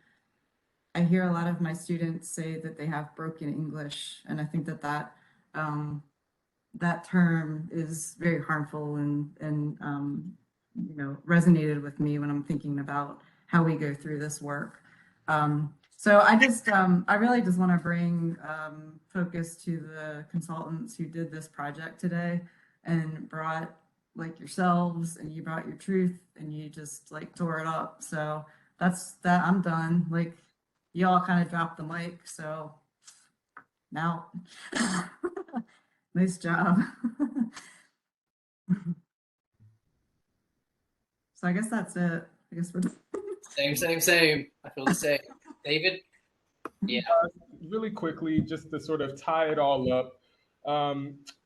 Speaker 7: I hear a lot of my students say that they have broken English, and I think that that term is very harmful and you know, resonated with me when I'm thinking about how we go through this work. So I just, I really just want to bring focus to the consultants who did this project today and brought like yourselves, and you brought your truth, and you just like tore it up. So that's that. I'm done. Like y'all kind of dropped the mic, so now nice job. So I guess that's it. I guess we're done.
Speaker 1: Same. I feel the same. David? Yeah.
Speaker 9: Really quickly, just to sort of tie it all up,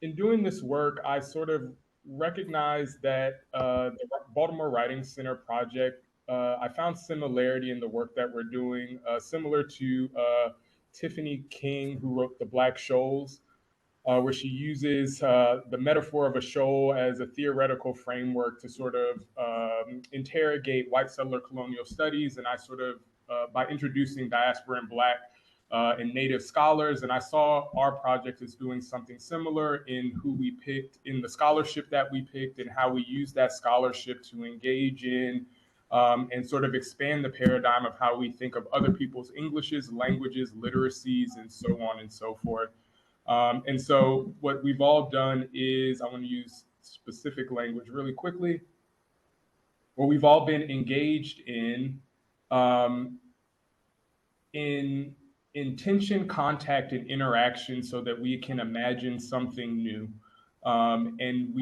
Speaker 9: in doing this work, I sort of recognized that the Baltimore Writing Center Project, I found similarity in the work that we're doing, similar to Tiffany King, who wrote The Black Shoals, where she uses the metaphor of a shoal as a theoretical framework to sort of interrogate white settler colonial studies. And I sort of, by introducing diaspora and Black and Native scholars, and I saw our project as doing something similar in who we picked, in the scholarship that we picked, and how we use that scholarship to engage in and sort of expand the paradigm of how we think of other people's Englishes, languages, literacies, and so on and so forth. And so what we've all done is, I want to use specific language really quickly, what we've all been engaged in intention, contact, and interaction so that we can imagine something new. And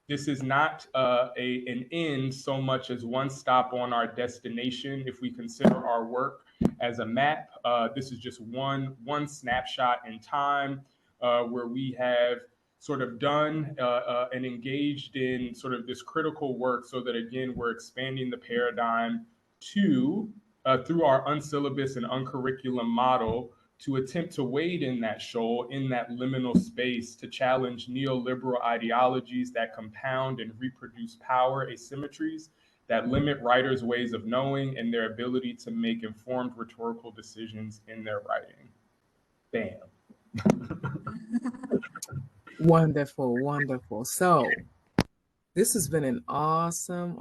Speaker 9: this is not an end so much as one stop on our destination. If we consider our work as a map, this is just one snapshot in time where we have sort of done and engaged in sort of this critical work so that, again, we're expanding the paradigm to, through our unsyllabus and uncurriculum model, to attempt to wade in that shoal, in that liminal space, to challenge neoliberal ideologies that compound and reproduce power asymmetries that limit writers' ways of knowing and their ability to make informed rhetorical decisions in their writing. Bam.
Speaker 8: Wonderful. So this has been an awesome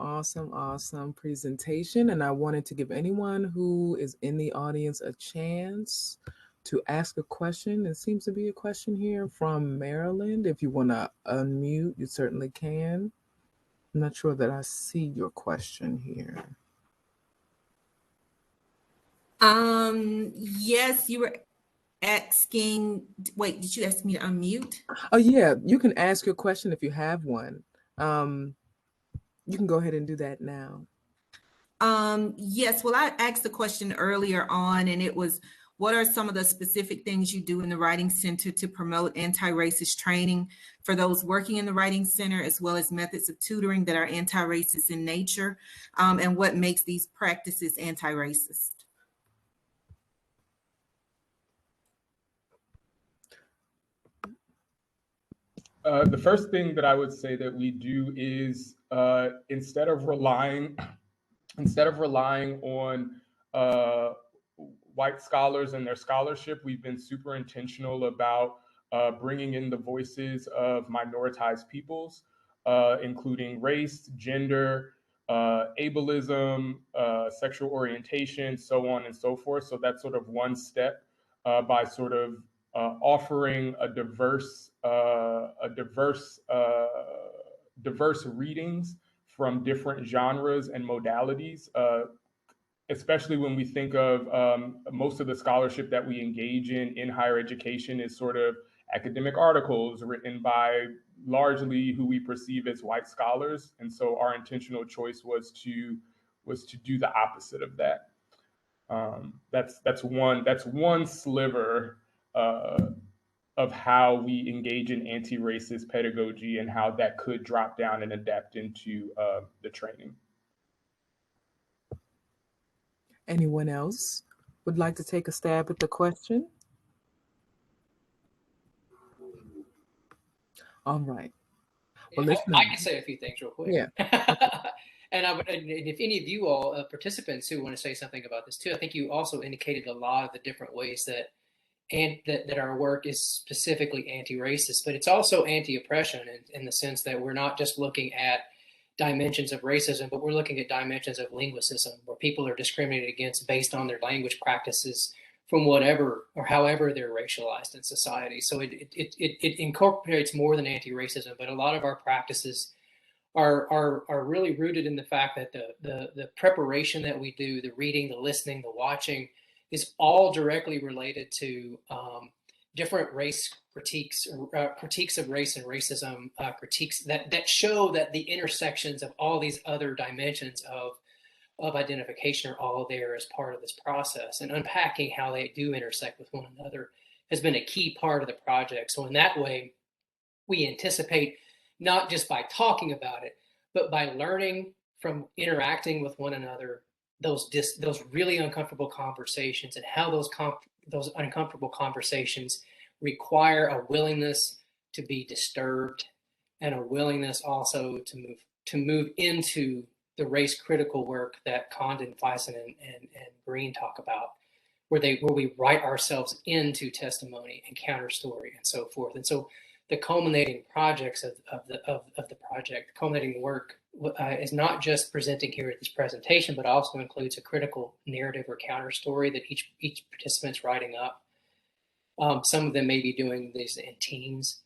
Speaker 8: presentation, and I wanted to give anyone who is in the audience a chance to ask a question. There seems to be a question here from Maryland. If you want to unmute, you certainly can. I'm not sure that I see your question here.
Speaker 10: Yes, you were asking, wait, did you ask me to unmute?
Speaker 8: Oh yeah, you can ask your question if you have one. You can go ahead and do that now.
Speaker 10: Yes, well, I asked the question earlier on, and it was, what are some of the specific things you do in the Writing Center to promote anti-racist training for those working in the Writing Center, as well as methods of tutoring that are anti-racist in nature, and what makes these practices anti-racist?
Speaker 9: The first thing that I would say that we do is instead of relying instead of relying on white scholars and their scholarship, we've been super intentional about bringing in the voices of minoritized peoples, including race, gender, ableism, sexual orientation, so on and so forth. So that's sort of one step by sort of offering diverse readings from different genres and modalities, especially when we think of most of the scholarship that we engage in higher education is sort of academic articles written by largely who we perceive as white scholars. And so our intentional choice was to do the opposite of that. That's one sliver of how we engage in anti-racist pedagogy and how that could drop down and adapt into the training.
Speaker 8: Anyone else would like to take a stab at the question? All right. Well,
Speaker 1: I can say a few things real quick.
Speaker 8: Yeah.
Speaker 1: And if any of you all participants who want to say something about this too, I think you also indicated a lot of the different ways that our work is specifically anti-racist, but it's also anti-oppression in the sense that we're not just looking at dimensions of racism, but we're looking at dimensions of linguicism, where people are discriminated against based on their language practices from whatever or however they're racialized in society. So it incorporates more than anti-racism, but a lot of our practices are really rooted in the fact that the preparation that we do, the reading, the listening, the watching, is all directly related to different race critiques, critiques of race and racism, critiques that show that the intersections of all these other dimensions of identification are all there as part of this process. And unpacking how they do intersect with one another has been a key part of the project. So in that way, we anticipate not just by talking about it, but by learning from interacting with one another, those really uncomfortable conversations, and how those uncomfortable conversations require a willingness to be disturbed and a willingness also to move into the race critical work that Condon, Fison, and Green talk about, where we write ourselves into testimony and counter story and so forth. And so the culminating projects of the project, the culminating work is not just presenting here at this presentation, but also includes a critical narrative or counter story that each participant's writing up. Some of them may be doing these in teams.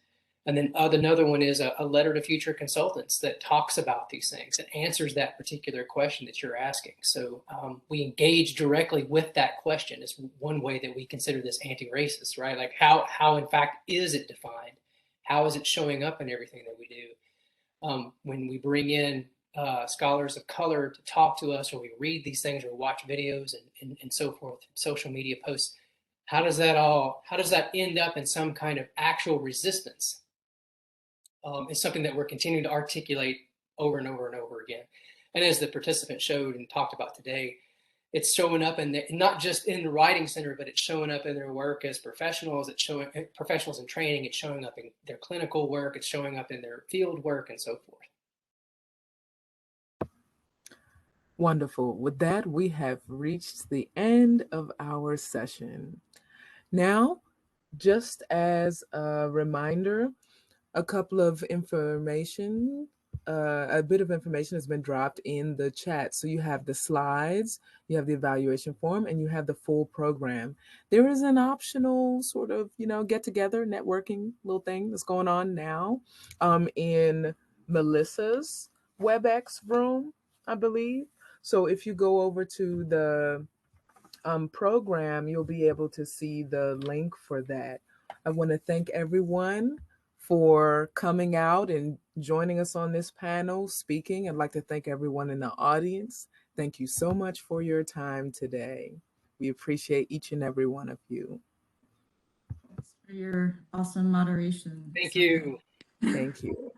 Speaker 1: And then another one is a letter to future consultants that talks about these things, that answers that particular question that you're asking. So we engage directly with that question is one way that we consider this anti-racist, right? Like how in fact is it defined? How is it showing up in everything that we do? When we bring in scholars of color to talk to us, or we read these things or watch videos and so forth, social media posts, how does that end up in some kind of actual resistance? It's something that we're continuing to articulate over and over and over again. And as the participant showed and talked about today, it's showing up not just in the writing center, but it's showing up in their work as professionals. It's showing professionals in training. It's showing up in their clinical work. It's showing up in their field work and so forth.
Speaker 8: Wonderful. With that, we have reached the end of our session. Now, just as a reminder, a couple of information, a bit of information has been dropped in the chat. So you have the slides, you have the evaluation form, and you have the full program. There is an optional sort of, get together, networking little thing that's going on now in Melissa's WebEx room, I believe. So if you go over to the program, you'll be able to see the link for that. I want to thank everyone for coming out and joining us on this panel, speaking. I'd like to thank everyone in the audience. Thank you so much for your time today. We appreciate each and every one of you.
Speaker 7: Thanks for your awesome moderation.
Speaker 1: Thank you.
Speaker 8: Thank you.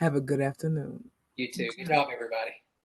Speaker 8: Have a good afternoon.
Speaker 1: You too. Good job, everybody.